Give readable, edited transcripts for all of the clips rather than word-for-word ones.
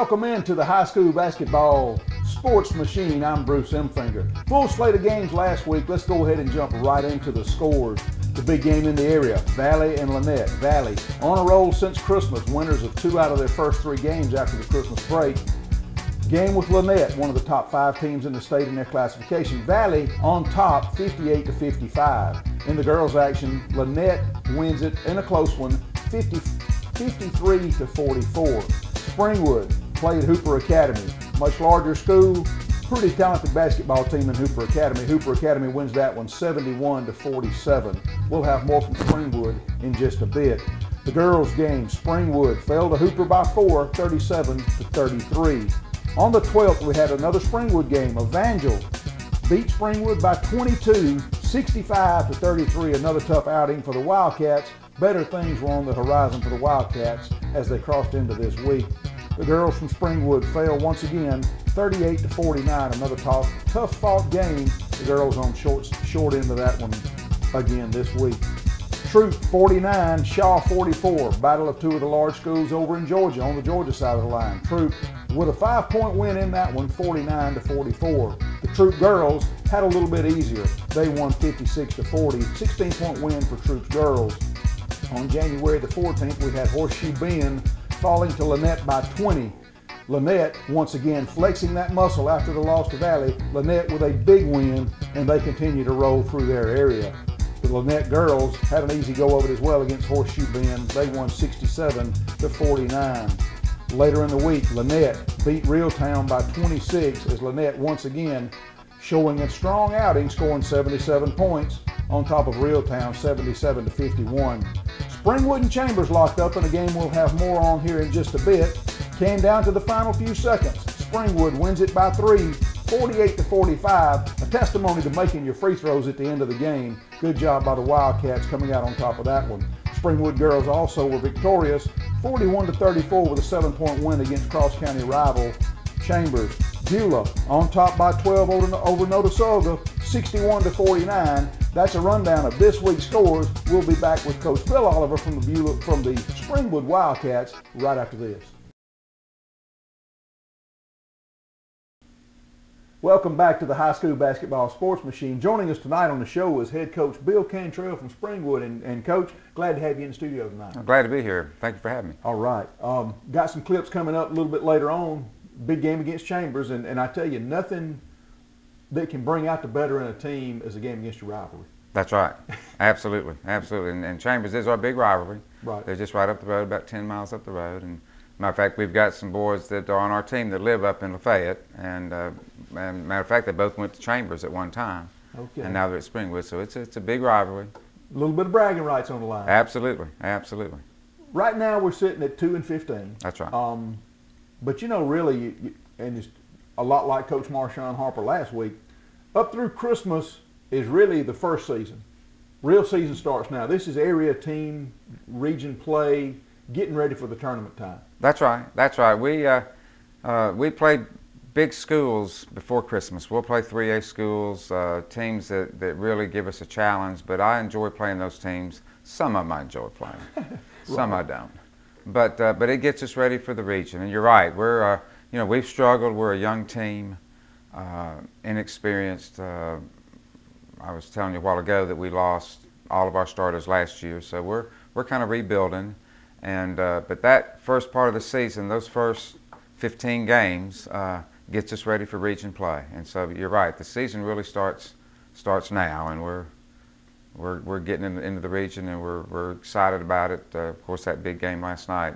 Welcome into the high school basketball sports machine. I'm Bruce Emfinger. Full slate of games last week. Let's go ahead and jump right into the scores. The big game in the area, Valley and Lanett. Valley on a roll since Christmas, winners of 2 out of their first 3 games after the Christmas break. Game with Lanett, one of the top 5 teams in the state in their classification. Valley on top, 58-55. In the girls' action, Lanett wins it in a close one, 53-44. Springwood played Hooper Academy, much larger school, pretty talented basketball team in Hooper Academy. Hooper Academy wins that one 71-47. We'll have more from Springwood in just a bit. The girls' game, Springwood fell to Hooper by 4, 37-33. On the 12th, we had another Springwood game. Evangel beat Springwood by 22, 65-33. Another tough outing for the Wildcats. Better things were on the horizon for the Wildcats as they crossed into this week. The girls from Springwood fell once again, 38-49. Another tough fought game. The girls on short end of that one again this week. Troop 49, Shaw 44. Battle of 2 of the large schools over in Georgia on the Georgia side of the line. Troop with a 5-point win in that one, 49-44. The Troop girls had a little bit easier. They won 56-40, 16-point win for Troop's girls. On January the 14th, we had Horseshoe Bend falling to Lanett by 20. Lanett, once again, flexing that muscle after the loss to Valley. Lanett with a big win, and they continue to roll through their area. The Lanett girls had an easy go of it as well against Horseshoe Bend. They won 67-49. Later in the week, Lanett beat Reeltown by 26 as Lanett once again showing a strong outing, scoring 77 points on top of Reeltown, 77-51. Springwood and Chambers locked up in a game we'll have more on here in just a bit. Came down to the final few seconds. Springwood wins it by 3, 48-45, a testimony to making your free throws at the end of the game. Good job by the Wildcats coming out on top of that one. Springwood girls also were victorious, 41-34 with a 7-point win against cross-county rival Chambers. Beulah on top by 12 over Notasulga, 61-49. That's a rundown of this week's scores. We'll be back with Coach Bill Oliver from the Springwood Wildcats right after this. Welcome back to the high school basketball sports machine. Joining us tonight on the show is head coach Bill Cantrell from Springwood. And Coach, glad to have you in the studio tonight. I'm glad to be here. Thank you for having me. All right. Got some clips coming up a little bit later on. Big game against Chambers. And I tell you, nothing that can bring out the better in a team as a game against your rivalry. That's right. Absolutely. Absolutely. And Chambers is our big rivalry. Right. They're just right up the road, about 10 miles up the road. And matter of fact, we've got some boys that are on our team that live up in Lafayette. And matter of fact, they both went to Chambers at one time. Okay. And now they're at Springwood. So it's a big rivalry. A little bit of bragging rights on the line. Absolutely. Absolutely. Right now we're sitting at 2-15. That's right. But you know, really, and it's a lot like Coach Marshawn Harper last week, up through Christmas is really the first season. Real season starts now. This is area team, region play, getting ready for the tournament time. That's right. That's right. We play big schools before Christmas. We'll play 3A schools, teams that really give us a challenge, but I enjoy playing those teams. Some of them I enjoy playing, some I don't. But it gets us ready for the region. And you're right. We're we've struggled. We're a young team, inexperienced. I was telling you a while ago that we lost all of our starters last year, so we're kind of rebuilding. And but that first part of the season, those first 15 games, gets us ready for region play. And so you're right. The season really starts now, and we're getting into the region, and we're excited about it. Of course, that big game last night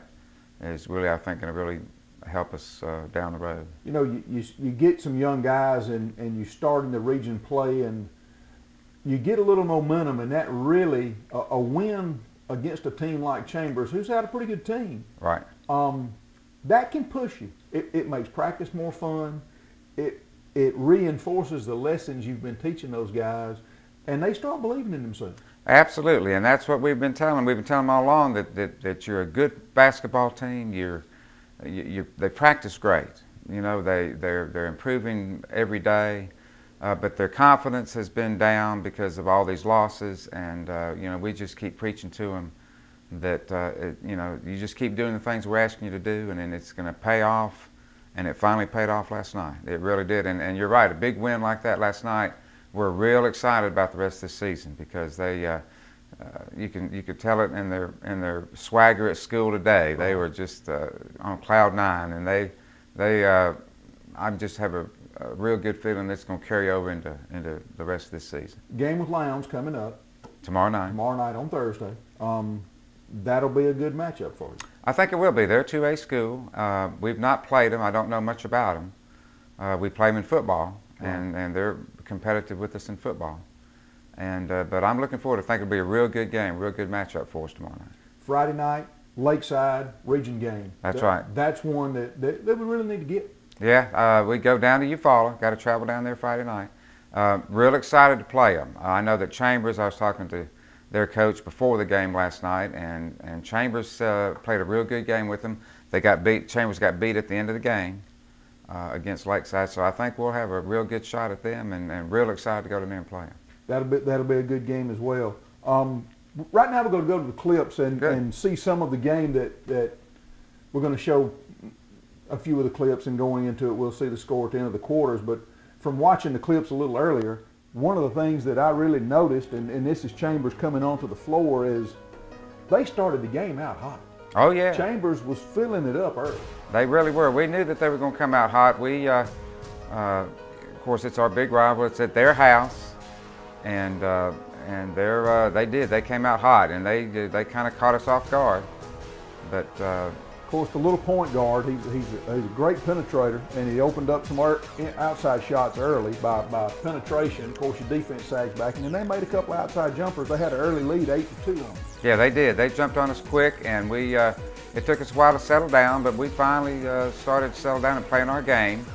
is really, I think, going to really help us down the road. You know, you get some young guys, and you start in the region play, and you get a little momentum, and that really, a win against a team like Chambers, who's had a pretty good team. Right. That can push you. It makes practice more fun. It reinforces the lessons you've been teaching those guys, and they start believing in themselves. Absolutely, and that's what we've been telling them. We've been telling them all along that you're a good basketball team. They practice great. You know, they're improving every day, but their confidence has been down because of all these losses, and we just keep preaching to them that you just keep doing the things we're asking you to do, and then it's going to pay off. and it finally paid off last night. It really did, and you're right, a big win like that last night, we're real excited about the rest of the season because they, you could tell it in their swagger at school today. They were just on cloud nine, and I just have a real good feeling that's going to carry over into the rest of this season. Game with Lowndes coming up tomorrow night. Tomorrow night on Thursday. That'll be a good matchup for you. I think it will be. They're a 2A school. We've not played them. I don't know much about them. We play them in football, and they're competitive with us in football. But I'm looking forward to think it'll be a real good game, real good matchup for us tomorrow night. Friday night, Lakeside region game. That's right. That's one that we really need to get. Yeah, we go down to Eufaula. Got to travel down there Friday night. Real excited to play them. I know that Chambers, I was talking to their coach before the game last night, and Chambers played a real good game with them. They got beat. Chambers got beat at the end of the game against Lakeside, so I think we'll have a real good shot at them, and real excited to go to there and play them. That'll be a good game as well. Right now we're going to go to the clips and see some of the game that we're going to show a few of the clips, and going into it we'll see the score at the end of the quarters. But from watching the clips a little earlier, one of the things that I really noticed, and this is Chambers coming onto the floor, is they started the game out hot. Oh yeah. Chambers was filling it up early. They really were. We knew that they were going to come out hot. We, of course, it's our big rival. It's at their house, and they did. They came out hot, and they kind of caught us off guard. But of course, the little point guard, he's a great penetrator, and he opened up some outside shots early by penetration. Of course, your defense sags back, and then they made a couple outside jumpers. They had an early lead, 8-2 on them. Yeah, they did. They jumped on us quick, and it took us a while to settle down, but we finally started to settle down and playing our game.